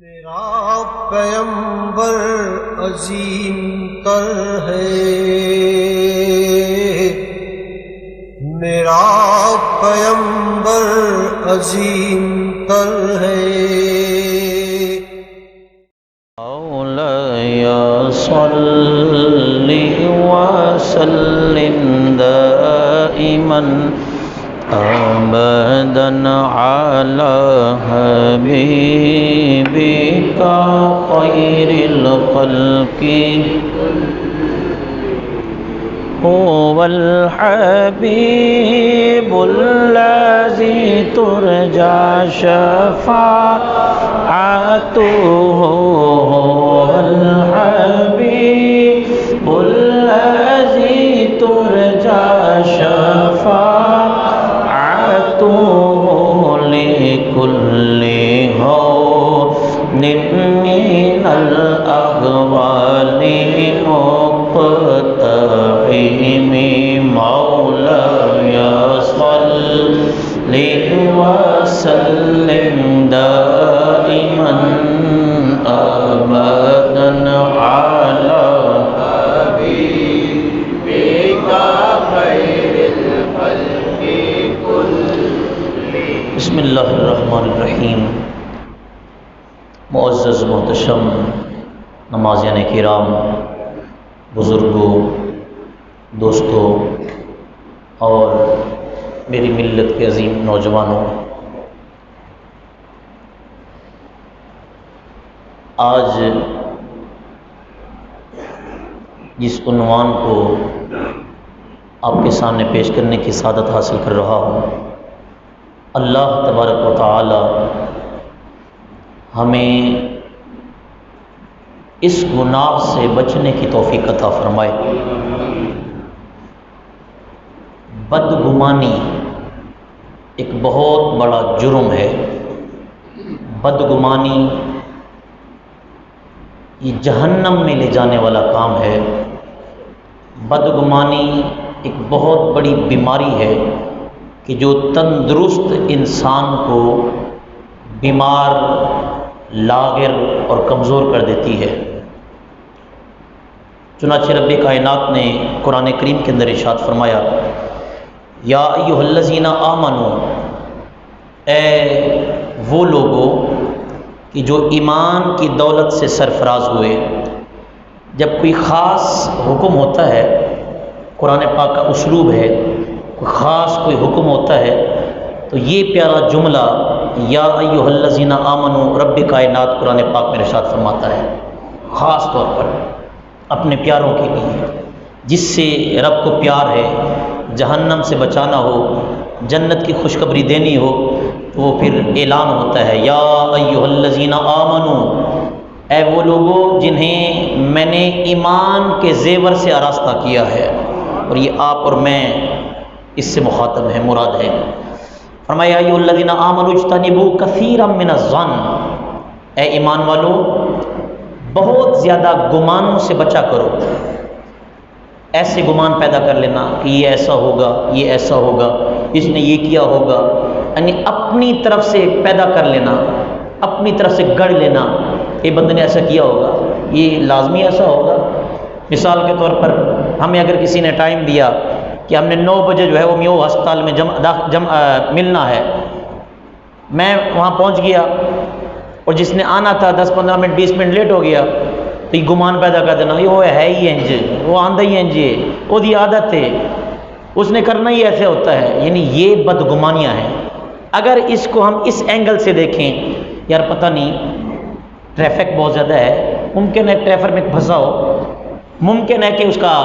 میرا پیمبر عظیم تر ہے، میرا پیمبر عظیم تر ہے۔ مولاي صل وسلم دائما أبدا على حبيبك خير الخلق، هو الحبيب الذي ترجى شفاعته، هو الحبيب الذي ترجى شفاعته، لكل هون من الأهوال مقتحم، مولاي صل وسلم دائما أبدا على حبيبك خير الخلق كلهم۔ بسم اللہ الرحمن الرحیم۔ معزز محتشم نمازیان کرام، بزرگوں، دوستوں اور میری ملت کے عظیم نوجوانوں، آج جس عنوان کو آپ کے سامنے پیش کرنے کی سعادت حاصل کر رہا ہوں، اللہ تبارک و تعالی ہمیں اس گناہ سے بچنے کی توفیق عطا فرمائے۔ بدگمانی ایک بہت بڑا جرم ہے۔ بدگمانی یہ جہنم میں لے جانے والا کام ہے۔ بدگمانی ایک بہت بڑی بیماری ہے کہ جو تندرست انسان کو بیمار، لاغر اور کمزور کر دیتی ہے۔ چنانچہ رب کائنات نے قرآن کریم کے اندر ارشاد فرمایا، یا ایھا الذین آمنوا، اے وہ لوگوں کہ جو ایمان کی دولت سے سرفراز ہوئے۔ جب کوئی خاص حکم ہوتا ہے، قرآن پاک کا اسلوب ہے، کوئی خاص کوئی حکم ہوتا ہے تو یہ پیارا جملہ یا ایھا الذین آمنوا رب کائنات قرآن پاک میں ارشاد فرماتا ہے، خاص طور پر اپنے پیاروں کے لیے، جس سے رب کو پیار ہے، جہنم سے بچانا ہو، جنت کی خوشخبری دینی ہو، تو وہ پھر اعلان ہوتا ہے، یا ایھا الذین آمنوا، اے وہ لوگوں جنہیں میں نے ایمان کے زیور سے آراستہ کیا ہے۔ اور یہ آپ اور میں اس سے مخاطب ہیں، مراد ہے۔ فرمایا ایھا الذین آمنوا اجتنبوا کثیرا من الظن، اے ایمان والو بہت زیادہ گمانوں سے بچا کرو۔ ایسے گمان پیدا کر لینا کہ یہ ایسا ہوگا، یہ ایسا ہوگا، اس نے یہ کیا ہوگا، یعنی اپنی طرف سے پیدا کر لینا، اپنی طرف سے گڑھ لینا، یہ بندے نے ایسا کیا ہوگا، یہ لازمی ایسا ہوگا۔ مثال کے طور پر ہمیں اگر کسی نے ٹائم دیا کہ ہم نے 9 بجے جو ہے وہ میو ہسپتال میں ملنا ہے، میں وہاں پہنچ گیا اور جس نے آنا تھا 10-15 منٹ 20 منٹ لیٹ ہو گیا، تو یہ گمان پیدا کر دینا وہ ہے ہی انج، وہ آندھا ہی انج ہے، وہ دی عادت ہے، اس نے کرنا ہی ایسے ہوتا ہے۔ یعنی یہ بدگمانیاں ہیں۔ اگر اس کو ہم اس اینگل سے دیکھیں، یار پتہ نہیں ٹریفک بہت زیادہ ہے، ممکن ہے ٹریفک میں پھنسا ہو، ممکن ہے کہ اس کا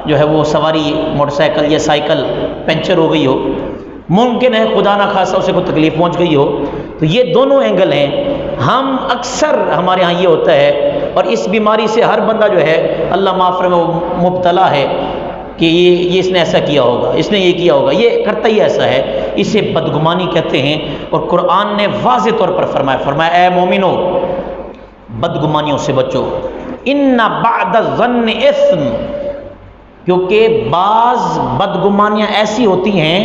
جو ہے وہ سواری موٹر سائیکل یا سائیکل پنچر ہو گئی ہو، ممکن ہے خدا نہ خواستہ اسے کوئی تکلیف پہنچ گئی ہو۔ تو یہ دونوں اینگل ہیں۔ ہم اکثر ہمارے ہاں یہ ہوتا ہے، اور اس بیماری سے ہر بندہ جو ہے اللہ معاف فرمائے وہ مبتلا ہے کہ یہ اس نے ایسا کیا ہوگا، اس نے یہ کیا ہوگا، یہ کرتا ہی ایسا ہے، اسے بدگمانی کہتے ہیں۔ اور قرآن نے واضح طور پر فرمایا اے مومنو بدگمانیوں سے بچو، ان بعد الظن اثم، کیونکہ بعض بدگمانیاں ایسی ہوتی ہیں،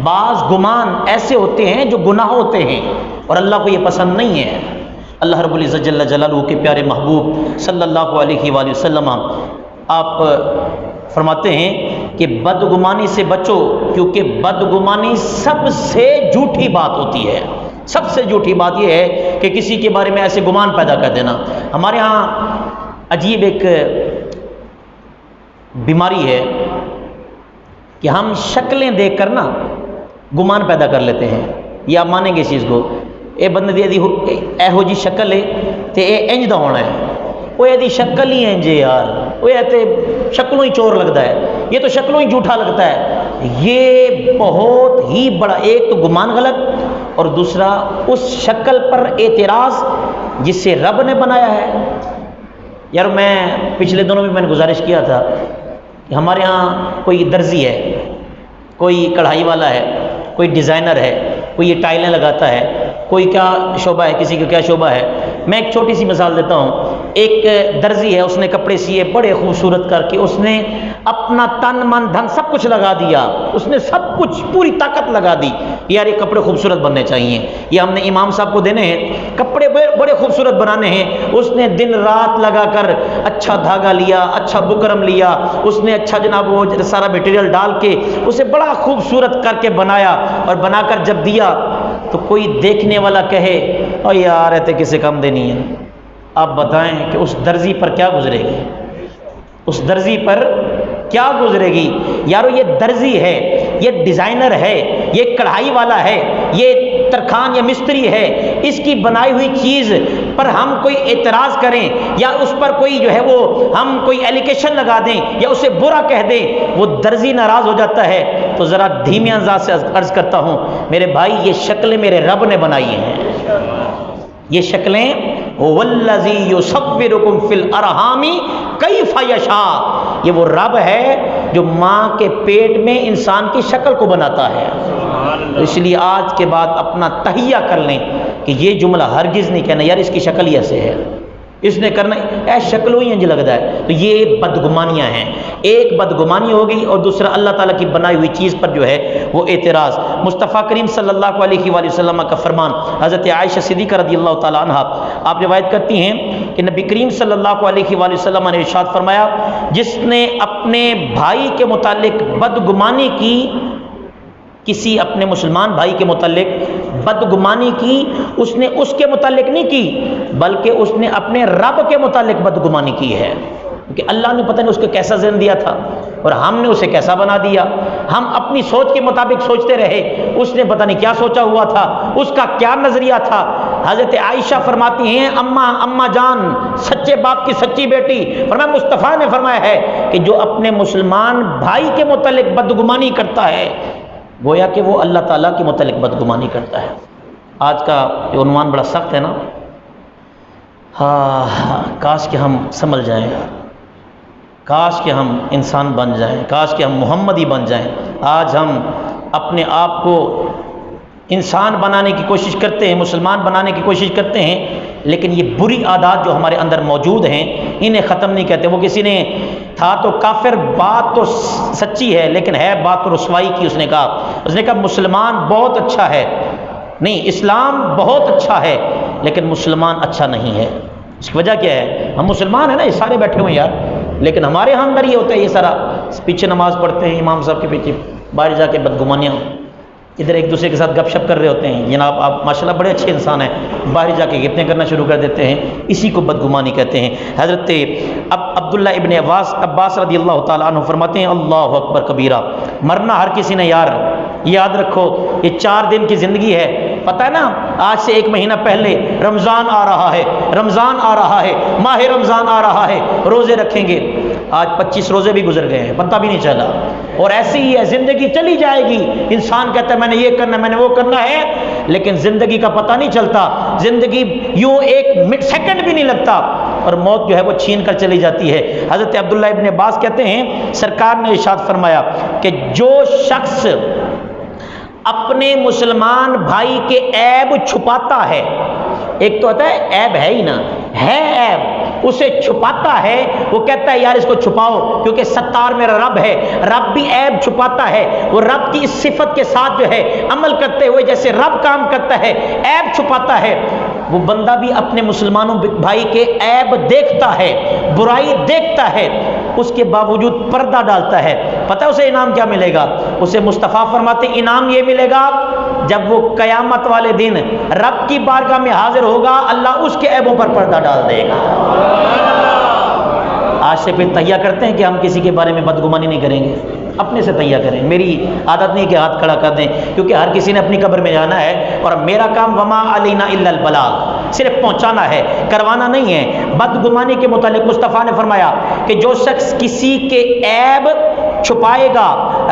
بعض گمان ایسے ہوتے ہیں جو گناہ ہوتے ہیں اور اللہ کو یہ پسند نہیں ہے۔ اللہ رب العزت جل جلالہ کے پیارے محبوب صلی اللہ علیہ وآلہ وسلم آپ فرماتے ہیں کہ بدگمانی سے بچو، کیونکہ بدگمانی سب سے جھوٹی بات ہوتی ہے۔ سب سے جھوٹی بات یہ ہے کہ کسی کے بارے میں ایسے گمان پیدا کر دینا۔ ہمارے ہاں عجیب ایک بیماری ہے کہ ہم شکلیں دیکھ کر نا گمان پیدا کر لیتے ہیں۔ یہ آپ مانیں گے اس چیز کو، اے بندے دی ایہو جی شکل ہے تے اے انج دا ہونا ہے، وہ یہ شکل ہی انج ہے یار، وہ تے شکلوں ہی چور لگتا ہے، یہ تو شکلوں ہی جھوٹا لگتا ہے۔ یہ بہت ہی بڑا، ایک تو گمان غلط، اور دوسرا اس شکل پر اعتراض جس سے رب نے بنایا ہے۔ یار میں پچھلے دنوں میں نے گزارش کیا تھا کہ ہمارے ہاں کوئی درزی ہے، کوئی کڑھائی والا ہے، کوئی ڈیزائنر ہے، کوئی یہ ٹائلیں لگاتا ہے، کوئی کیا شعبہ ہے، کسی کا کیا شعبہ ہے۔ میں ایک چھوٹی سی مثال دیتا ہوں۔ ایک درزی ہے، اس نے کپڑے سیے بڑے خوبصورت کر کے، اس نے اپنا تن من دھن سب کچھ لگا دیا، اس نے سب کچھ پوری طاقت لگا دی، یار یہ کپڑے خوبصورت بننے چاہیے، یہ ہم نے امام صاحب کو دینے ہیں، کپڑے بڑے خوبصورت بنانے ہیں۔ اس نے دن رات لگا کر اچھا دھاگا لیا، اچھا بکرم لیا، اس نے اچھا جناب وہ سارا میٹیریل ڈال کے اسے بڑا خوبصورت کر کے بنایا، اور بنا کر جب دیا تو کوئی دیکھنے والا کہے او یار ایتے کسے کم دینی ہے۔ آپ بتائیں کہ اس درزی پر کیا گزرے گی؟ اس درزی پر کیا گزرے گی؟ یارو یہ درزی ہے، یہ ڈیزائنر ہے، یہ کڑھائی والا ہے، یہ ترخان یا مستری ہے، اس کی بنائی ہوئی چیز پر ہم کوئی اعتراض کریں یا اس پر کوئی جو ہے وہ ہم کوئی ایلیگیشن لگا دیں یا اسے برا کہہ دیں، وہ درزی ناراض ہو جاتا ہے۔ تو ذرا دھیمی انداز سے عرض کرتا ہوں میرے بھائی، یہ شکلیں میرے رب نے بنائی ہیں، یہ شکلیں والذی یصورکم فی الارحام کیف یشاء، یہ وہ رب ہے جو ماں کے پیٹ میں انسان کی شکل کو بناتا ہے۔ اس لیے آج کے بعد اپنا تہیہ کر لیں کہ یہ جملہ ہرگز نہیں کہنا یار اس کی شکل ہی ایسے ہے، اس نے کرنا اے شکلوں ہی انج لگتا ہے۔ تو یہ بدگمانیاں ہیں، ایک بدگمانی ہوگی اور دوسرا اللہ تعالیٰ کی بنائی ہوئی چیز پر جو ہے وہ اعتراض۔ مصطفیٰ کریم صلی اللہ علیہ وآلہ وسلم کا فرمان، حضرت عائشہ صدیقہ رضی اللہ تعالیٰ عنہ آپ روایت کرتی ہیں کہ نبی کریم صلی اللہ علیہ وآلہ وسلم نے ارشاد فرمایا، جس نے اپنے بھائی کے متعلق بدگمانی کی، کسی اپنے مسلمان بھائی کے متعلق بدگمانی کی، اس نے اس کے متعلق نہیں کی بلکہ اس نے اپنے رب کے متعلق بدگمانی کی ہے، کیونکہ اللہ نے پتہ نہیں اس کو کیسا ذہن دیا تھا اور ہم نے اسے کیسا بنا دیا۔ ہم اپنی سوچ کے مطابق سوچتے رہے، اس نے پتہ نہیں کیا سوچا ہوا تھا، اس کا کیا نظریہ تھا۔ حضرت عائشہ فرماتی ہیں اماں جان سچے باپ کی سچی بیٹی، فرمایا مصطفیٰ نے فرمایا ہے کہ جو اپنے مسلمان بھائی کے متعلق بدگمانی کرتا ہے گویا کہ وہ اللہ تعالیٰ کے متعلق بدگمانی کرتا ہے۔ آج کا یہ عنوان بڑا سخت ہے نا، کاش کہ ہم سمجھ جائیں، کاش کہ ہم انسان بن جائیں، کاش کہ ہم محمدی بن جائیں۔ آج ہم اپنے آپ کو انسان بنانے کی کوشش کرتے ہیں، مسلمان بنانے کی کوشش کرتے ہیں، لیکن یہ بری عادات جو ہمارے اندر موجود ہیں انہیں ختم نہیں کرتے۔ وہ کسی نے تھا تو کافر، بات تو سچی ہے لیکن ہے بات تو رسوائی کی، اس نے کہا مسلمان بہت اچھا ہے، نہیں اسلام بہت اچھا ہے لیکن مسلمان اچھا نہیں ہے۔ اس کی وجہ کیا ہے؟ ہم مسلمان ہیں نا، یہ سارے بیٹھے ہوئے یار، لیکن ہمارے ہاں اندر یہ ہوتا ہے، یہ سارا پیچھے نماز پڑھتے ہیں امام صاحب کے پیچھے، باہر جا کے بدگمانیاں، ادھر ایک دوسرے کے ساتھ گپ شپ کر رہے ہوتے ہیں، جناب آپ ماشاءاللہ بڑے اچھے انسان ہیں، باہر جا کے گپتیں کرنا شروع کر دیتے ہیں، اسی کو بدگمانی کہتے ہیں۔ حضرت عبداللہ ابن عباس رضی اللہ تعالیٰ عنہ فرماتے ہیں اللہ اکبر کبیرہ، مرنا ہر کسی نے یار، یاد رکھو یہ 4 دن کی زندگی ہے، پتہ ہے نا آج سے 1 مہینہ پہلے رمضان آ رہا ہے، رمضان آ رہا ہے، ماہ رمضان آ رہا ہے، روزے رکھیں گے، آج 25 روزے بھی گزر گئے ہیں، پتہ بھی نہیں چلا، اور ایسی ہی ہے زندگی چلی جائے گی، انسان کہتا ہے میں نے یہ کرنا ہے، میں نے وہ کرنا ہے، لیکن زندگی کا پتہ نہیں چلتا، زندگی یوں 1 سیکنڈ بھی نہیں لگتا اور موت جو ہے وہ چھین کر چلی جاتی ہے۔ حضرت عبداللہ ابن عباس کہتے ہیں سرکار نے ارشاد فرمایا کہ جو شخص اپنے مسلمان بھائی کے عیب چھپاتا ہے، ایک تو ہوتا ہے عیب ہے ہی نا، ہے عیب، اسے چھپاتا ہے، وہ کہتا ہے یار اس کو چھپاؤ کیونکہ ستار میرا رب ہے، رب بھی عیب چھپاتا ہے، وہ رب کی اس صفت کے ساتھ جو ہے عمل کرتے ہوئے جیسے رب کام کرتا ہے، عیب چھپاتا ہے، وہ بندہ بھی اپنے مسلمانوں بھائی کے عیب دیکھتا ہے، برائی دیکھتا ہے، اس کے باوجود پردہ ڈالتا ہے، پتہ ہے اسے انعام کیا ملے گا؟ اسے مصطفیٰ فرماتے انعام یہ ملے گا جب وہ قیامت والے دن رب کی بارگاہ میں حاضر ہوگا، اللہ اس کے عیبوں پر پردہ ڈال دے گا۔ آج سے پھر تہیہ کرتے ہیں کہ ہم کسی کے بارے میں بدگمانی نہیں کریں گے، اپنے سے تہیہ کریں۔ میری عادت نہیں کہ ہاتھ کھڑا کر دیں، کیونکہ ہر کسی نے اپنی قبر میں جانا ہے، اور میرا کام وما علینا الا البلاغ، صرف پہنچانا ہے، کروانا نہیں ہے۔ بدگمانی کے متعلق مصطفیٰ نے فرمایا کہ جو شخص کسی کے عیب چھپائے گا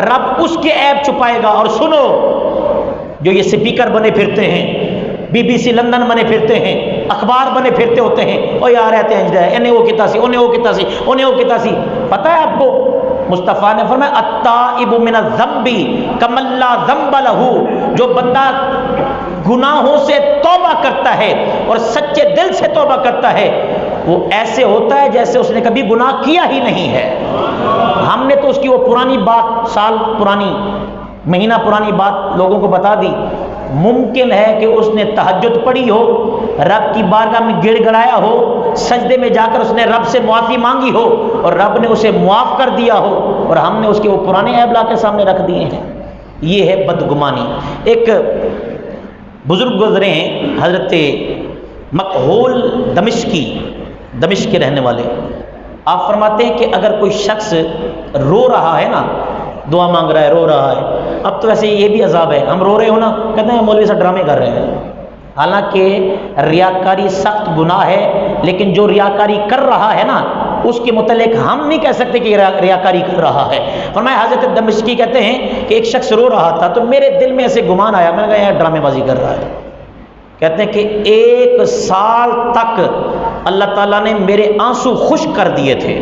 رب اس کے عیب چھپائے گا۔ اور سنو، جو یہ سپیکر بنے پھرتے ہیں، BBC لندن بنے پھرتے ہیں، اخبار بنے پھرتے ہوتے ہیں، او یار رہتے ہیں انہیں وہ کتا سی، انہیں وہ کتا سی، انہیں وہ کتا سی، پتہ ہے آپ کو مصطفیٰ نے فرمایا التائب من الذنب کمن لا ذنب لہ، جو بندہ گناہوں سے توبہ کرتا ہے اور سچے دل سے توبہ کرتا ہے، وہ ایسے ہوتا ہے جیسے اس نے کبھی گناہ کیا ہی نہیں ہے۔ ہم نے تو اس کی وہ پرانی بات، سال پرانی، مہینہ پرانی بات لوگوں کو بتا دی۔ ممکن ہے کہ اس نے تہجد پڑھی ہو، رب کی بارگاہ میں گڑ گڑایا ہو، سجدے میں جا کر اس نے رب سے معافی مانگی ہو اور رب نے اسے معاف کر دیا ہو، اور ہم نے اس کے وہ پرانے عیب لا کے سامنے رکھ دیے ہیں۔ یہ ہے بدگمانی۔ ایک بزرگ گزرے ہیں حضرت مکحول دمشق کے رہنے والے، آپ فرماتے ہیں کہ اگر کوئی شخص رو رہا ہے نا، دعا مانگ رہا ہے، رو رہا ہے، اب تو ویسے یہ بھی عذاب ہے، ہم رو رہے ہو نا، کہتے ہیں مولوی صاحب ڈرامے کر رہے ہیں۔ حالانکہ ریاکاری سخت گناہ ہے، لیکن جو ریاکاری کر رہا ہے نا اس کے متعلق ہم نہیں کہہ سکتے کہ ریاکاری کر رہا ہے۔ فرمایا حضرت دمشقی کہتے ہیں کہ ایک شخص رو رہا تھا تو میرے دل میں ایسے گمان آیا، میں نے کہا یار ڈرامے بازی کر رہا ہے۔ کہتے ہیں کہ 1 سال تک اللہ تعالیٰ نے میرے آنسو خشک کر دیے تھے،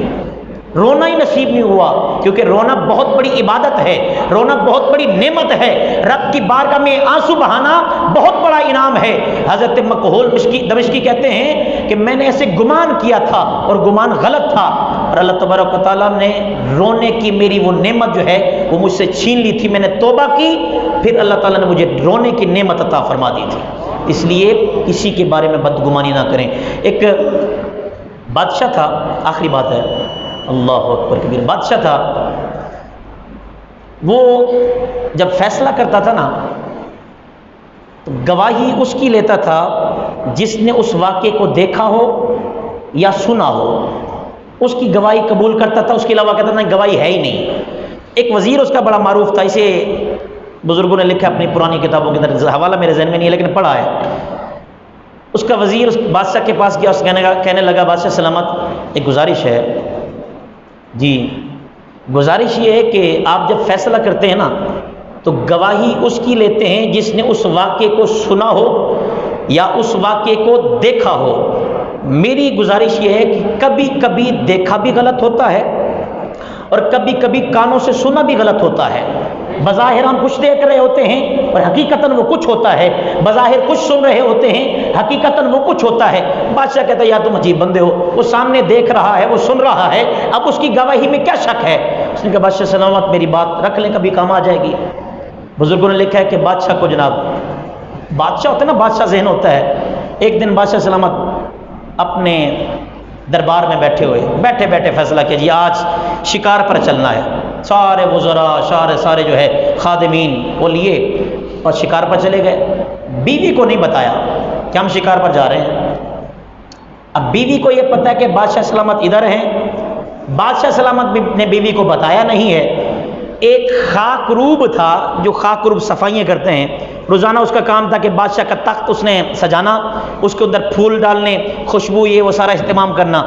رونا ہی نصیب نہیں ہوا، کیونکہ رونا بہت بڑی عبادت ہے، رونا بہت بڑی نعمت ہے، رب کی بارگاہ میں آنسو بہانا بہت بڑا انعام ہے۔ حضرت مکحول دمشقی کہتے ہیں کہ میں نے ایسے گمان کیا تھا اور گمان غلط تھا، اور اللہ تبارک و تعالیٰ نے رونے کی میری وہ نعمت جو ہے وہ مجھ سے چھین لی تھی، میں نے توبہ کی، پھر اللہ تعالیٰ نے مجھے رونے کی نعمت عطا فرما دی تھی۔ اس لیے کسی کے بارے میں بدگمانی نہ کریں۔ ایک بادشاہ تھا، آخری بات ہے، اللہ اکبر کبیر، بادشاہ تھا، وہ جب فیصلہ کرتا تھا نا تو گواہی اس کی لیتا تھا جس نے اس واقعے کو دیکھا ہو یا سنا ہو، اس کی گواہی قبول کرتا تھا، اس کے علاوہ کہتا تھا گواہی ہے ہی نہیں۔ ایک وزیر اس کا بڑا معروف تھا، اسے بزرگوں نے لکھا اپنی پرانی کتابوں کے اندر، حوالہ میرے ذہن میں نہیں ہے لیکن پڑھا ہے۔ اس کا وزیر اس بادشاہ کے پاس گیا، اس کہنے لگا بادشاہ سلامت، ایک گزارش ہے جی، گزارش یہ ہے کہ آپ جب فیصلہ کرتے ہیں نا تو گواہی اس کی لیتے ہیں جس نے اس واقعے کو سنا ہو یا اس واقعے کو دیکھا ہو۔ میری گزارش یہ ہے کہ کبھی کبھی دیکھا بھی غلط ہوتا ہے اور کبھی کبھی کانوں سے سنا بھی غلط ہوتا ہے۔ بظاہر ہم کچھ دیکھ رہے ہوتے ہیں اور حقیقتاً وہ کچھ ہوتا ہے، بظاہر کچھ سن رہے ہوتے ہیں، حقیقتاً وہ کچھ ہوتا ہے۔ بادشاہ کہتا ہے یا تم عجیب بندے ہو، وہ سامنے دیکھ رہا ہے، وہ سن رہا ہے، اب اس کی گواہی میں کیا شک ہے؟ اس نے کہا بادشاہ سلامت میری بات رکھ لیں، کبھی کام آ جائے گی۔ بزرگوں نے لکھا ہے کہ بادشاہ کو جناب، بادشاہ ہوتا ہے نا، بادشاہ ذہن ہوتا ہے، ایک دن بادشاہ سلامت اپنے دربار میں بیٹھے بیٹھے فیصلہ کیا جی آج شکار پر چلنا ہے۔ سارے وزراء سارے جو ہے خادمین وہ لیے اور شکار پر چلے گئے۔ بیوی کو نہیں بتایا کہ ہم شکار پر جا رہے ہیں۔ اب بیوی کو یہ پتہ ہے کہ بادشاہ سلامت ادھر ہیں، بادشاہ سلامت نے بیوی کو بتایا نہیں ہے۔ ایک خاکروب تھا جو خاکروب صفائیاں کرتے ہیں، روزانہ اس کا کام تھا کہ بادشاہ کا تخت اس نے سجانا، اس کے اندر پھول ڈالنے، خوشبو، یہ وہ سارا اہتمام کرنا۔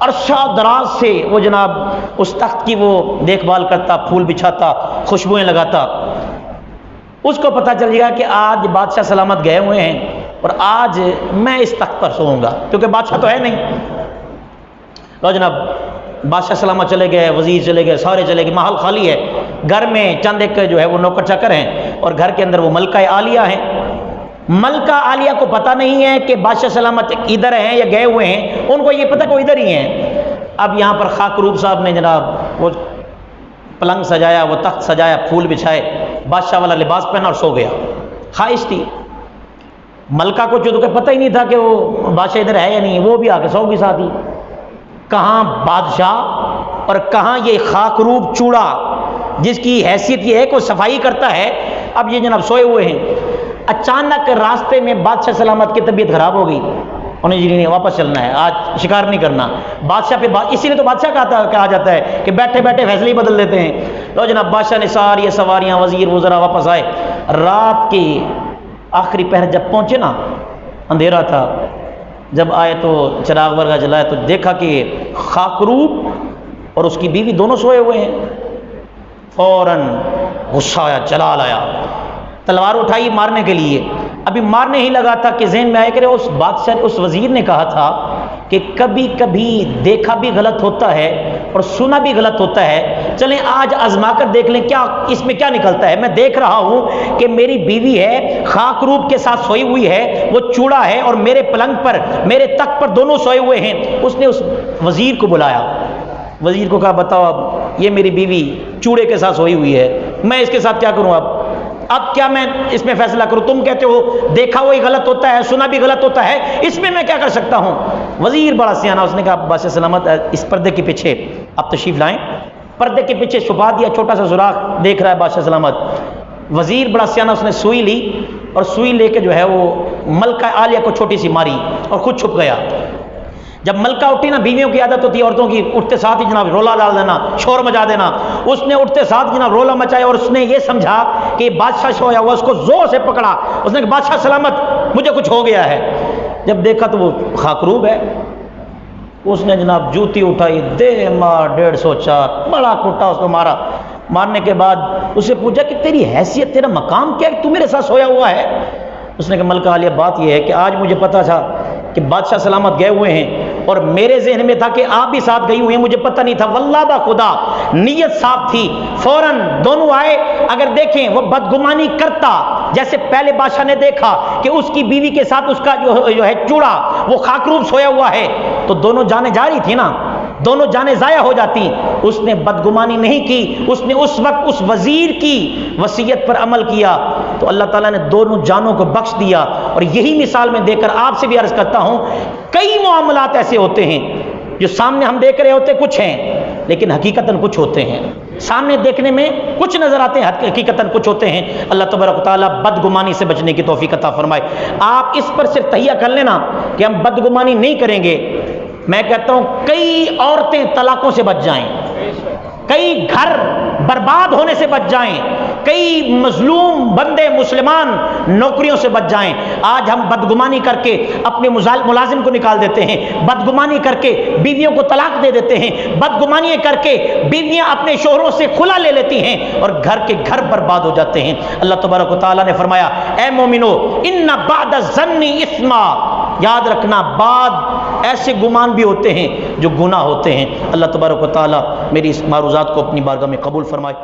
عرصہ دراز سے وہ جناب اس تخت کی وہ دیکھ بھال کرتا، پھول بچھاتا، خوشبوئیں لگاتا۔ اس کو پتہ چل گیا کہ آج بادشاہ سلامت گئے ہوئے ہیں اور آج میں اس تخت پر سوؤں گا، کیونکہ بادشاہ تو ہے نہیں۔ لو جناب بادشاہ سلامت چلے گئے، وزیر چلے گئے، سارے چلے گئے، محل خالی ہے، گھر میں چند ایک جو ہے وہ نوکر چاکر ہیں اور گھر کے اندر وہ ملکہ عالیہ ہیں۔ ملکہ عالیہ کو پتہ نہیں ہے کہ بادشاہ سلامت ادھر ہیں یا گئے ہوئے ہیں، ان کو یہ پتہ کہ وہ ادھر ہی ہیں۔ اب یہاں پر خاکروب صاحب نے جناب وہ پلنگ سجایا، وہ تخت سجایا، پھول بچھائے، بادشاہ والا لباس پہنا اور سو گیا، خواہش تھی۔ ملکہ کو جو کہ پتہ ہی نہیں تھا کہ وہ بادشاہ ادھر ہے یا نہیں، وہ بھی آ کے سو کے ساتھ ہی، کہاں بادشاہ اور کہاں یہ خاکروب چوڑا جس کی حیثیت یہ ہے کہ وہ صفائی کرتا ہے، اب یہ جناب سوئے ہوئے ہیں۔ اچانک راستے میں بادشاہ سلامت کی طبیعت خراب ہو گئی، انہیں جی نہیں واپس چلنا ہے، آج شکار نہیں کرنا۔ بادشاہ پہ اسی لیے تو بادشاہ کہا جاتا ہے کہ بیٹھے بیٹھے فیصلے ہی بدل دیتے ہیں۔ تو جناب بادشاہ نے ساری سواریاں وزیر وزراء واپس آئے، رات کے آخری پہر جب پہنچے نا، اندھیرا تھا، جب آئے تو چراغ ورگا جلایا تو دیکھا کہ خاکروب اور اس کی بیوی دونوں سوئے ہوئے ہیں۔ فوراً غصہ آیا، جلال آیا، تلوار اٹھائی مارنے کے لیے۔ ابھی مارنے ہی لگا تھا کہ ذہن میں آئے کہ اس بادشاہ اس وزیر نے کہا تھا کہ کبھی کبھی دیکھا بھی غلط ہوتا ہے اور سنا بھی غلط ہوتا ہے، چلیں آج آزما کر دیکھ لیں کیا اس میں کیا نکلتا ہے۔ میں دیکھ رہا ہوں کہ میری بیوی ہے خاکروب کے ساتھ سوئی ہوئی ہے، وہ چوڑا ہے، اور میرے پلنگ پر میرے تخت پر دونوں سوئے ہوئے ہیں۔ اس نے اس وزیر کو بلایا، وزیر کو کہا بتاؤ اب یہ میری بیوی چوڑے کے ساتھ سوئی ہوئی ہے، میں اس کے ساتھ کیا کروں؟ اب کیا میں اس میں فیصلہ کروں؟ تم کہتے ہو دیکھا وہی غلط ہوتا ہے، سنا بھی غلط ہوتا ہے، اس میں کیا کر سکتا ہوں؟ وزیر بڑا سیانہ، اس نے کہا بادشاہ سلامت اس پردے کے پیچھے آپ تشریف لائیں۔ پردے کے پیچھے چھپا دیا، چھوٹا سا سوراخ دیکھ رہا ہے بادشاہ سلامت۔ وزیر بڑا سیانہ، اس نے سوئی لی اور سوئی لے کے جو ہے وہ ملکہ عالیہ کو چھوٹی سی ماری اور خود چھپ گیا۔ جب ملکہ اٹھی نا، بیویوں کی عادت ہوتی ہے عورتوں کی، اٹھتے ساتھ ہی جناب رولا ڈال دینا، شور مچا دینا، اس نے اٹھتے ساتھ جناب رولا مچایا اور اس نے یہ سمجھا کہ بادشاہ سویا ہوا، اس کو زور سے پکڑا، اس نے کہا بادشاہ سلامت مجھے کچھ ہو گیا ہے۔ جب دیکھا تو وہ خاکروب ہے، اس نے جناب جوتی اٹھائی، دے مار 150 بڑا کوٹا اس کو مارا۔ مارنے کے بعد اسے پوچھا کہ تیری حیثیت، تیرا مقام کیا ہے، تو میرے ساتھ سویا ہوا ہے؟ اس نے کہا ملکہ عالیہ بات یہ ہے کہ آج مجھے پتا تھا کہ بادشاہ سلامت گئے ہوئے ہیں اور میرے ذہن میں تھا کہ آپ بھی ساتھ گئی ہوئی ہیں، مجھے پتہ نہیں تھا، واللہ با خدا نیت صاف تھی۔ فوراً دونوں آئے، اگر دیکھیں وہ بدگمانی کرتا جیسے پہلے بادشاہ نے دیکھا کہ اس کی بیوی کے ساتھ اس کا جو ہے چوڑا وہ خاکروب سویا ہوا ہے، تو دونوں جانیں جا رہی تھی نا، دونوں جانیں ضائع ہو جاتی۔ اس نے بدگمانی نہیں کی، اس نے اس وقت اس وزیر کی وصیت پر عمل کیا، تو اللہ تعالیٰ نے دونوں جانوں کو بخش دیا۔ اور یہی مثال میں دے کر آپ سے بھی عرض کرتا ہوں، کئی معاملات ایسے ہوتے ہیں جو سامنے ہم دیکھ رہے ہوتے کچھ ہیں لیکن حقیقتاً کچھ ہوتے ہیں، سامنے دیکھنے میں کچھ نظر آتے ہیں، حقیقتاً کچھ ہوتے ہیں۔ اللہ تبارک و تعالیٰ بدگمانی سے بچنے کی توفیق عطا فرمائے۔ آپ اس پر صرف تہیہ کر لینا کہ ہم بدگمانی نہیں کریں گے، میں کہتا ہوں کئی عورتیں طلاقوں سے بچ جائیں، کئی گھر برباد ہونے سے بچ جائیں، کئی مظلوم بندے مسلمان نوکریوں سے بچ جائیں۔ آج ہم بدگمانی کر کے اپنے ملازم کو نکال دیتے ہیں، بدگمانی کر کے بیویوں کو طلاق دے دیتے ہیں، بدگمانی کر کے بیویاں اپنے شوہروں سے کھلا لے لیتی ہیں اور گھر کے گھر برباد ہو جاتے ہیں۔ اللہ تبارک و تعالیٰ نے فرمایا اے مومنو ان بعد الظن اثم، یاد رکھنا بعد ایسے گمان بھی ہوتے ہیں جو گناہ ہوتے ہیں۔ اللہ تبارک و تعالیٰ میری اس معروضات کو اپنی بارگاہ میں قبول فرمائے۔